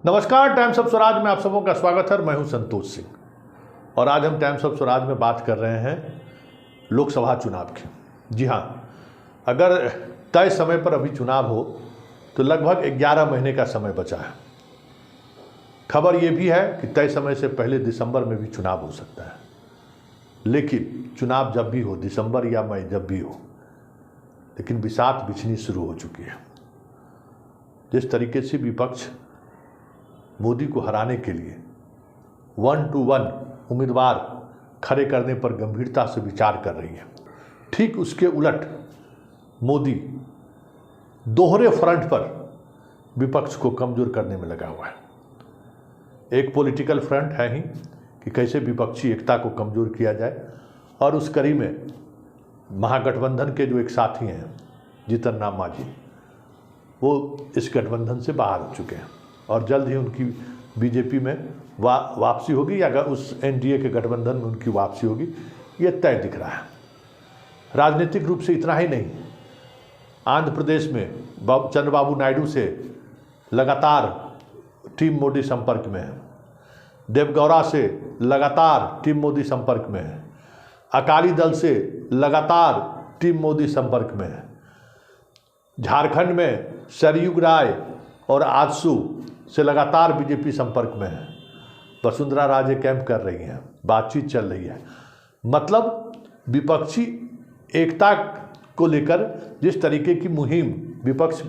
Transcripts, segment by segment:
नमस्कार, times of Swaraj में आप सबों का स्वागत है। मैं हूं संतोष सिंह और आज हम टाइम्स ऑफ स्वराज में बात कर रहे हैं लोकसभा चुनाव की। जी हां, अगर तय समय पर अभी चुनाव हो तो लगभग 11 महीने का समय बचा है। खबर यह भी है कि तय समय से पहले दिसंबर में भी चुनाव हो सकता है, लेकिन चुनाव जब भी हो, दिसंबर या मई जब भी हो, लेकिन बिसात बिछनी शुरू हो चुकी है। जिस तरीके से विपक्ष मोदी को हराने के लिए 1 to 1 उम्मीदवार खड़े करने पर गंभीरता से विचार कर रही है, ठीक उसके उलट मोदी दोहरे फ्रंट पर विपक्ष को कमजोर करने में लगा हुआ है। एक पॉलिटिकल फ्रंट है ही कि कैसे विपक्षी एकता को कमजोर किया जाए, और उस कड़ी में महागठबंधन के जो एक साथी हैं जीतन राम मांझी, वो इस गठबंधन से बाहर हो चुके हैं और जल्द ही उनकी बीजेपी में वापसी होगी या अगर उस एनडीए के गठबंधन में उनकी वापसी होगी, ये तय दिख रहा है। राजनीतिक रूप से इतना ही नहीं, आंध्र प्रदेश में चंद्रबाबू नायडू से लगातार टीम मोदी संपर्क में है, देवगौड़ा से लगातार टीम मोदी संपर्क में है, अकाली दल से लगातार टीम मोदी संपर्क में है, झारखंड में सरयू राय और आजसू से लगातार बीजेपी संपर्क में है। वसुंधरा राजे कैंप कर रही हैं, बातचीत चल रही है। मतलब विपक्षी एकता को लेकर जिस तरीके की मुहिम विपक्ष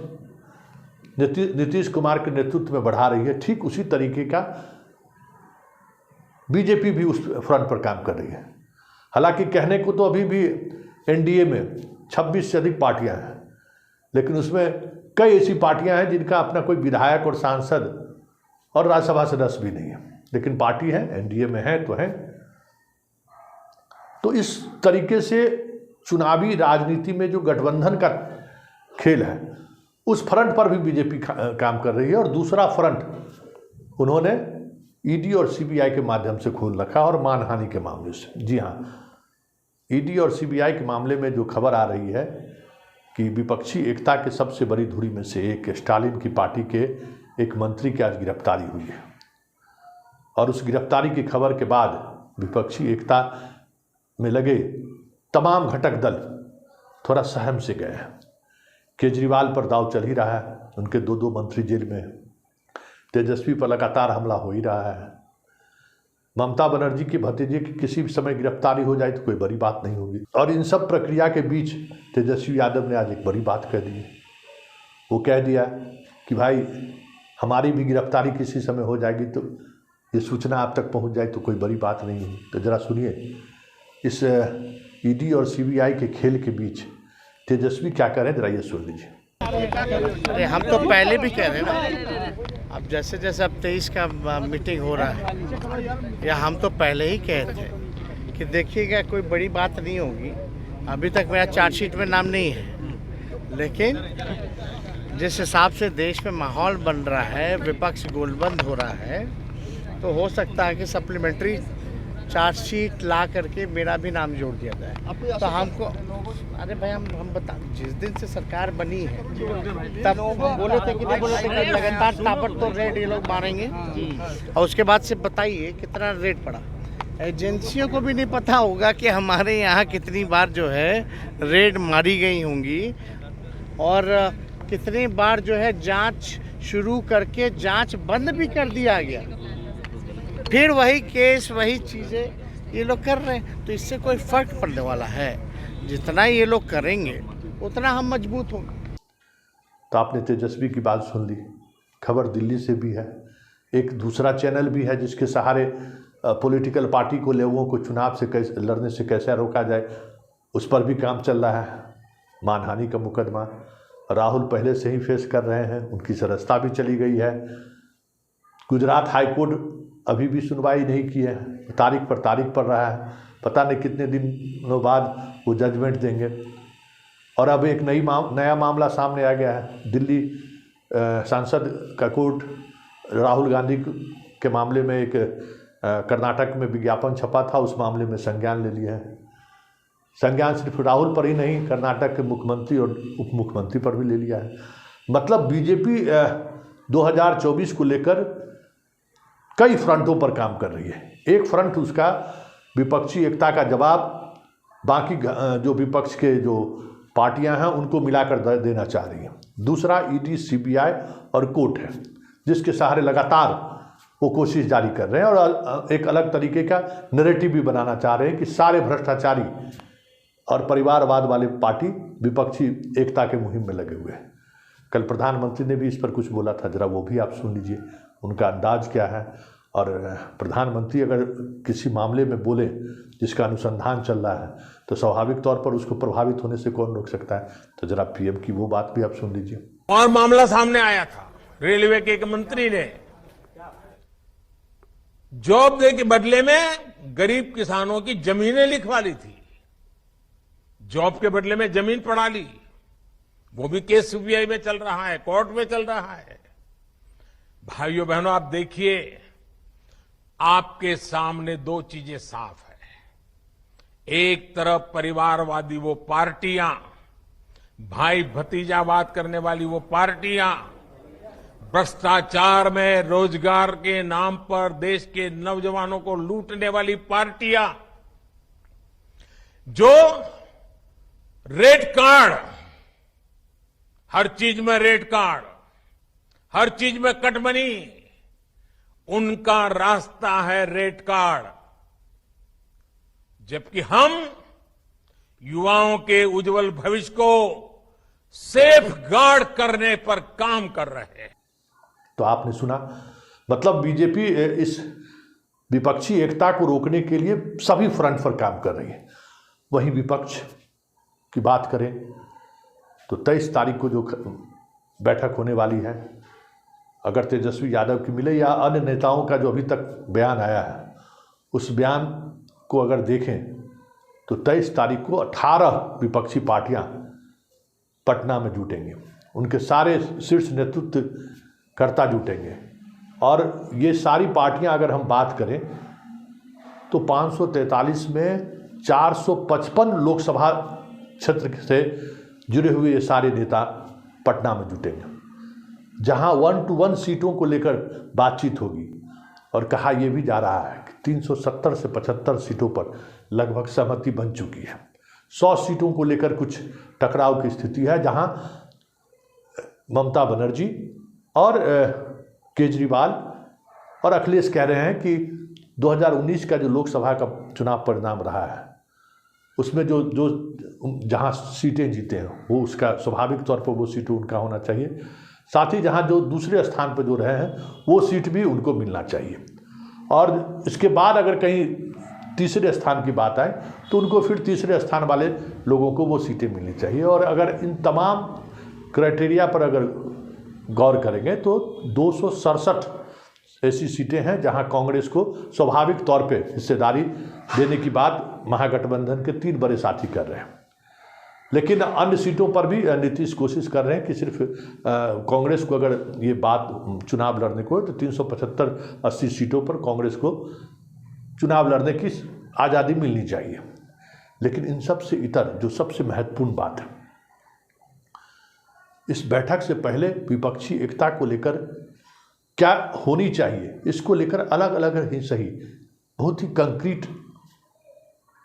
नीतीश कुमार के नेतृत्व में बढ़ा रही है, ठीक उसी तरीके का बीजेपी भी उस फ्रंट पर काम कर रही है। हालांकि कहने को तो अभी भी एनडीए में 26 से अधिक पार्टियां हैं, लेकिन उसमें कई ऐसी पार्टियां हैं जिनका अपना कोई विधायक और सांसद और राज्यसभा सदस्य भी नहीं है, लेकिन पार्टी है, एनडीए में है तो है। तो इस तरीके से चुनावी राजनीति में जो गठबंधन का खेल है, उस फ्रंट पर भी बीजेपी काम कर रही है। और दूसरा फ्रंट उन्होंने ईडी और सीबीआई के माध्यम से खोल रखा, और मानहानि के मामले से। जी हाँ, ईडी और सीबीआई के मामले में जो खबर आ रही है कि विपक्षी एकता के सबसे बड़ी धुरी में से एक स्टालिन की पार्टी के एक मंत्री की आज गिरफ्तारी हुई है, और उस गिरफ्तारी की खबर के बाद विपक्षी एकता में लगे तमाम घटक दल थोड़ा सहम से गए हैं। केजरीवाल पर दांव चल ही रहा है, उनके दो मंत्री जेल में हैं। तेजस्वी पर लगातार हमला हो ही रहा है। ममता बनर्जी के भतीजे की किसी भी समय गिरफ्तारी हो जाए तो कोई बड़ी बात नहीं होगी। और इन सब प्रक्रिया के बीच तेजस्वी यादव ने आज एक बड़ी बात कह दी। वो कह दिया कि भाई, हमारी भी गिरफ्तारी किसी समय हो जाएगी तो ये सूचना आप तक पहुंच जाए तो कोई बड़ी बात नहीं है। तो ज़रा सुनिए, इस ईडी और सीबीआई के खेल के बीच तेजस्वी क्या करें, जरा ये सुन लीजिए। अरे हम तो पहले भी कह रहे हैं ना, अब जैसे जैसे अब 23 का मीटिंग हो रहा है, या हम तो पहले ही कहे थे कि देखिएगा कोई बड़ी बात नहीं होगी। अभी तक मेरा चार्जशीट में नाम नहीं है, लेकिन जिस हिसाब से देश में माहौल बन रहा है, विपक्ष गोलबंद हो रहा है, तो हो सकता है कि सप्लीमेंट्री चार्जशीट ला करके मेरा भी नाम जोड़ दिया जाए। तो हमको, अरे भाई, हम बता, जिस दिन से सरकार बनी है तब बोले थे कि नहीं बोले थे कि लगातार ताबड़तोड़ रेड ये लोग मारेंगे, और उसके बाद से बताइए कितना रेड पड़ा। एजेंसियों को भी नहीं पता होगा कि हमारे यहाँ कितनी बार जो है रेड मारी गई होंगी, और कितनी बार जो है जांच शुरू करके जांच बंद भी कर दिया गया, फिर वही केस वही चीज़ें ये लोग कर रहे हैं। तो इससे कोई फर्क पड़ने वाला है? जितना ये लोग करेंगे उतना हम मजबूत होंगे। तो आपने तेजस्वी की बात सुन ली। खबर दिल्ली से भी है, एक दूसरा चैनल भी है जिसके सहारे पॉलिटिकल पार्टी को, लोगों को चुनाव से कैसे लड़ने से कैसे रोका जाए, उस पर भी काम चल रहा है। मानहानि का मुकदमा राहुल पहले से ही फेस कर रहे हैं, उनकी सदस्यता भी चली गई है। गुजरात हाईकोर्ट अभी भी सुनवाई नहीं की है, तारीख पर तारीख पड़ रहा है, पता नहीं कितने दिनों बाद वो जजमेंट देंगे। और अब एक नया मामला सामने आ गया है। दिल्ली सांसद का कोर्ट राहुल गांधी के मामले में एक कर्नाटक में विज्ञापन छपा था, उस मामले में संज्ञान ले लिया है। संज्ञान सिर्फ राहुल पर ही नहीं, कर्नाटक के मुख्यमंत्री और उप मुख्यमंत्री पर भी ले लिया है। मतलब बीजेपी 2024 को लेकर कई फ्रंटों पर काम कर रही है। एक फ्रंट उसका विपक्षी एकता का जवाब बाकी जो विपक्ष के जो पार्टियां हैं उनको मिलाकर देना चाह रही हैं। दूसरा ईडी, सीबीआई और कोर्ट है, जिसके सहारे लगातार वो कोशिश जारी कर रहे हैं और एक अलग तरीके का नैरेटिव भी बनाना चाह रहे हैं कि सारे भ्रष्टाचारी और परिवारवाद वाले पार्टी विपक्षी एकता के मुहिम में लगे हुए हैं। कल प्रधानमंत्री ने भी इस पर कुछ बोला था, जरा वो भी आप सुन लीजिए, उनका अंदाज क्या है। और प्रधानमंत्री अगर किसी मामले में बोले जिसका अनुसंधान चल रहा है तो स्वाभाविक तौर पर उसको प्रभावित होने से कौन रोक सकता है। तो जरा पीएम की वो बात भी आप सुन लीजिए। और मामला सामने आया था, रेलवे के एक मंत्री ने जॉब दे के बदले में गरीब किसानों की जमीनें लिखवा ली थी। जॉब के बदले में जमीन पड़ा ली। वो भी केस सीबीआई में चल रहा है, कोर्ट में चल रहा है। भाइयों बहनों, आप देखिए, आपके सामने दो चीजें साफ है। एक तरफ परिवारवादी वो पार्टियां, भाई भतीजावाद करने वाली वो पार्टियां, भ्रष्टाचार में रोजगार के नाम पर देश के नौजवानों को लूटने वाली पार्टियां, जो रेड कार्ड, हर चीज में रेड कार्ड, हर चीज में कटमनी, उनका रास्ता है रेड कार्ड। जबकि हम युवाओं के उज्जवल भविष्य को सेफ गार्ड करने पर काम कर रहे हैं। तो आपने सुना, मतलब बीजेपी इस विपक्षी एकता को रोकने के लिए सभी फ्रंट पर काम कर रही है। वहीं विपक्ष की बात करें तो 23 तारीख को जो बैठक होने वाली है, अगर तेजस्वी यादव की मिले या अन्य नेताओं का जो अभी तक बयान आया है, उस बयान को अगर देखें तो 23 तारीख को 18 विपक्षी पार्टियां पटना में जुटेंगे। उनके सारे शीर्ष नेतृत्व कर्ता जुटेंगे और ये सारी पार्टियां अगर हम बात करें तो 543 में 455 लोकसभा क्षेत्र से जुड़े हुए ये सारे नेता पटना में जुटेंगे, जहां 1-to-1 सीटों को लेकर बातचीत होगी। और कहा यह भी जा रहा है कि 370 से 75 सीटों पर लगभग सहमति बन चुकी है। 100 सीटों को लेकर कुछ टकराव की स्थिति है, जहां ममता बनर्जी और केजरीवाल और अखिलेश कह रहे हैं कि 2019 का जो लोकसभा का चुनाव परिणाम रहा है उसमें जो जहां सीटें जीते हैं वो उसका स्वाभाविक तौर पर वो सीट उनका होना चाहिए। साथ ही जहां जो दूसरे स्थान पर जो रहे हैं वो सीट भी उनको मिलना चाहिए। और इसके बाद अगर कहीं तीसरे स्थान की बात आए तो उनको फिर तीसरे स्थान वाले लोगों को वो सीटें मिलनी चाहिए। और अगर इन तमाम क्राइटेरिया पर अगर गौर करेंगे तो 267 ऐसी सीटें हैं जहां कांग्रेस को स्वाभाविक तौर पे हिस्सेदारी देने की बात महागठबंधन के 3 बड़े साथी कर रहे हैं। लेकिन अन्य सीटों पर भी नीतीश कोशिश कर रहे हैं कि सिर्फ कांग्रेस को अगर ये बात चुनाव लड़ने को है तो 375-80 सीटों पर कांग्रेस को चुनाव लड़ने की आज़ादी मिलनी चाहिए। लेकिन इन सब से इतर जो सबसे महत्वपूर्ण बात है, इस बैठक से पहले विपक्षी एकता को लेकर क्या होनी चाहिए, इसको लेकर अलग अलग ही सही बहुत ही कंक्रीट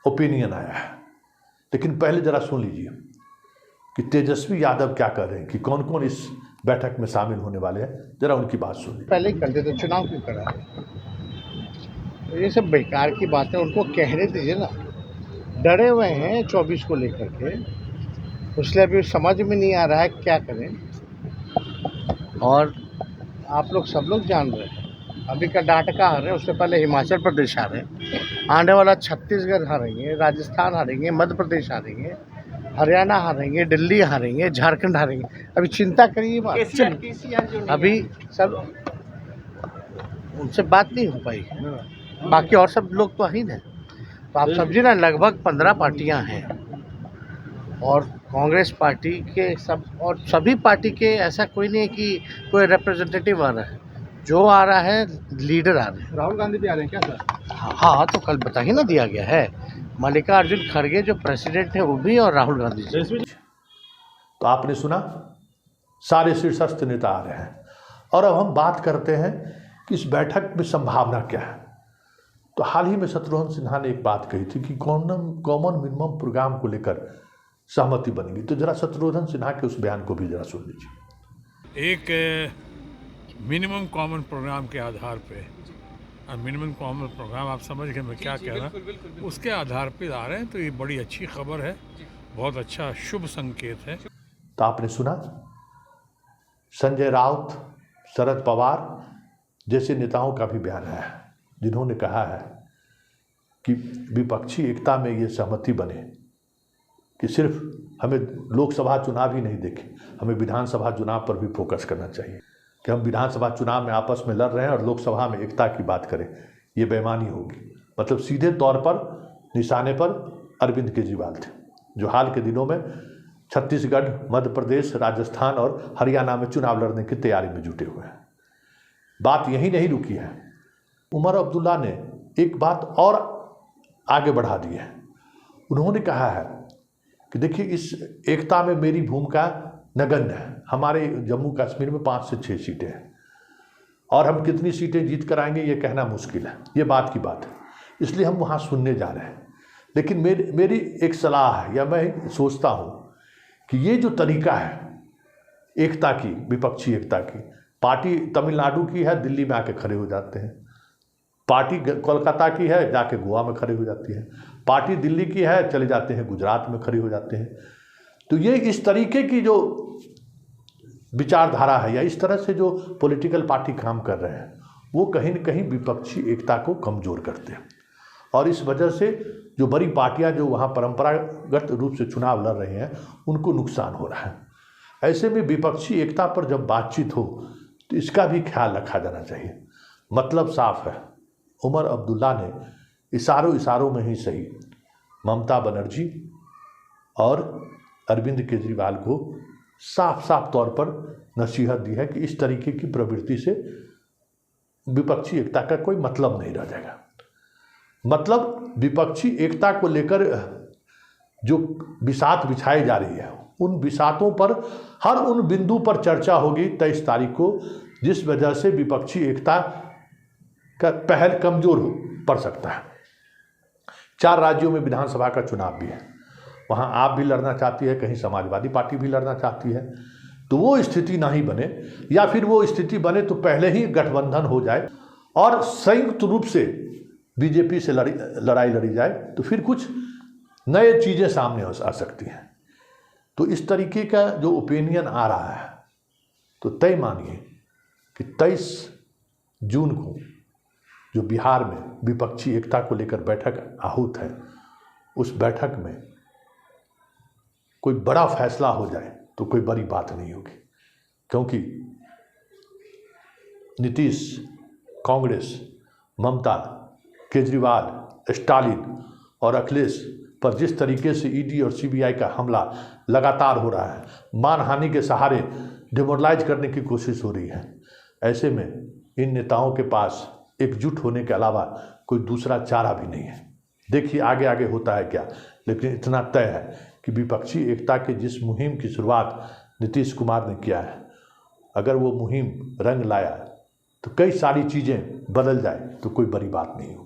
ओपिनियन आया है। लेकिन पहले जरा सुन लीजिए कि तेजस्वी यादव क्या कर रहे हैं, कि कौन कौन इस बैठक में शामिल होने वाले हैं। जरा उनकी बात सुनिए। पहले ही करते थे, चुनाव क्यों करा? तो ये सब बेकार की बातें उनको कहने दीजिए ना। डरे हुए हैं 24 को लेकर के, इसलिए अभी समझ में नहीं आ रहा है क्या करें। और आप लोग सब लोग जान रहे हैं अभी कर्नाटक आ रहे हैं, उससे पहले हिमाचल प्रदेश आ रहे हैं, आने वाला छत्तीसगढ़ हारेंगे, राजस्थान हारेंगे, मध्य प्रदेश हारेंगे, हरियाणा हारेंगे, दिल्ली हारेंगे, झारखंड हारेंगे। अभी चिंता करिए मत। अभी सब उनसे बात नहीं हो पाई, बाकी और सब लोग तो अहीन हैं। तो आप समझिए ना, लगभग 15 पार्टियां हैं और कांग्रेस पार्टी के सब और सभी पार्टी के ऐसा कोई नहीं है कि कोई रिप्रेजेंटेटिव आ रहा है। जो आ रहा है लीडर आ रहे हैं। राहुल गांधी भी आ रहे हैं क्या सर? हाँ, तो कल बता ही ना दिया गया है। मल्लिकार्जुन खड़गे जो प्रेसिडेंट है वो भी, और राहुल गांधी जी। तो आपने सुना, सारे शीर्षस्थ नेता आ रहे हैं और अब हम बात करते हैं कि इस बैठक में संभावना क्या है। तो हाल ही में शत्रुघ्न सिन्हा ने एक बात कही थी कि कॉमन मिनिमम प्रोग्राम को लेकर सहमति बनेगी। तो जरा शत्रुघ्न सिन्हा के उस बयान को भी जरा सुन लीजिए। एक मिनिमम कॉमन प्रोग्राम के आधार पे, मिनिमम कॉमन प्रोग्राम आप समझ गए मैं क्या कह रहा हूँ, उसके आधार पे आ रहे हैं। तो ये बड़ी अच्छी खबर है, बहुत अच्छा शुभ संकेत है। तो आपने सुना संजय राउत, शरद पवार जैसे नेताओं का भी बयान है, जिन्होंने कहा है कि विपक्षी एकता में ये सहमति बने कि सिर्फ हमें लोकसभा चुनाव ही नहीं देखे, हमें विधानसभा चुनाव पर भी फोकस करना चाहिए। कि हम विधानसभा चुनाव में आपस में लड़ रहे हैं और लोकसभा में एकता की बात करें, ये बेईमानी होगी। मतलब सीधे तौर पर निशाने पर अरविंद केजरीवाल थे, जो हाल के दिनों में छत्तीसगढ़, मध्य प्रदेश, राजस्थान और हरियाणा में चुनाव लड़ने की तैयारी में जुटे हुए हैं। बात यही नहीं रुकी है, उमर अब्दुल्ला ने एक बात और आगे बढ़ा दी है। उन्होंने कहा है कि देखिए, इस एकता में मेरी भूमिका नगण्य है। हमारे जम्मू कश्मीर में 5 से 6 सीटें हैं और हम कितनी सीटें जीत कर आएंगे ये कहना मुश्किल है, ये बात की बात है। इसलिए हम वहाँ सुनने जा रहे हैं। लेकिन मेरी एक सलाह है, या मैं सोचता हूँ कि ये जो तरीका है एकता की, विपक्षी एकता की, पार्टी तमिलनाडु की है, दिल्ली में आके खड़े हो जाते हैं। पार्टी कोलकाता की है, जाके गोवा में खड़े हो जाती है। पार्टी दिल्ली की है, चले जाते हैं गुजरात में खड़े हो जाते हैं। तो ये इस तरीके की जो विचारधारा है, या इस तरह से जो पॉलिटिकल पार्टी काम कर रहे हैं, वो कहीं न कहीं विपक्षी एकता को कमज़ोर करते हैं। और इस वजह से जो बड़ी पार्टियां जो वहाँ परंपरागत रूप से चुनाव लड़ रही हैं, उनको नुकसान हो रहा है। ऐसे में विपक्षी एकता पर जब बातचीत हो तो इसका भी ख्याल रखा जाना चाहिए। मतलब साफ है, उमर अब्दुल्ला ने इशारों में ही सही ममता बनर्जी और अरविंद केजरीवाल को साफ तौर पर नसीहत दी है कि इस तरीके की प्रवृत्ति से विपक्षी एकता का कोई मतलब नहीं रह जाएगा। मतलब विपक्षी एकता को लेकर जो बिसात बिछाई जा रही है, उन बिसातों पर हर उन बिंदु पर चर्चा होगी 23 तारीख को, जिस वजह से विपक्षी एकता का पहल कमजोर पड़ सकता है। 4 राज्यों में विधानसभा का चुनाव भी है, वहाँ आप भी लड़ना चाहती है, कहीं समाजवादी पार्टी भी लड़ना चाहती है। तो वो स्थिति ना ही बने, या फिर वो स्थिति बने तो पहले ही गठबंधन हो जाए और संयुक्त रूप से बीजेपी से लड़ाई लड़ी जाए, तो फिर कुछ नए चीज़ें सामने आ सकती हैं। तो इस तरीके का जो ओपिनियन आ रहा है, तो तय मानिए कि 23 जून को जो बिहार में विपक्षी एकता को लेकर बैठक आहूत है, उस बैठक में कोई बड़ा फैसला हो जाए तो कोई बड़ी बात नहीं होगी। क्योंकि नीतीश, कांग्रेस, ममता, केजरीवाल, स्टालिन और अखिलेश पर जिस तरीके से ईडी और सीबीआई का हमला लगातार हो रहा है, मानहानि के सहारे डिमोरलाइज करने की कोशिश हो रही है, ऐसे में इन नेताओं के पास एकजुट होने के अलावा कोई दूसरा चारा भी नहीं है। देखिए आगे होता है क्या, लेकिन इतना तय है कि विपक्षी एकता के जिस मुहिम की शुरुआत नीतीश कुमार ने किया है, अगर वो मुहिम रंग लाया तो कई सारी चीज़ें बदल जाए तो कोई बड़ी बात नहीं हो।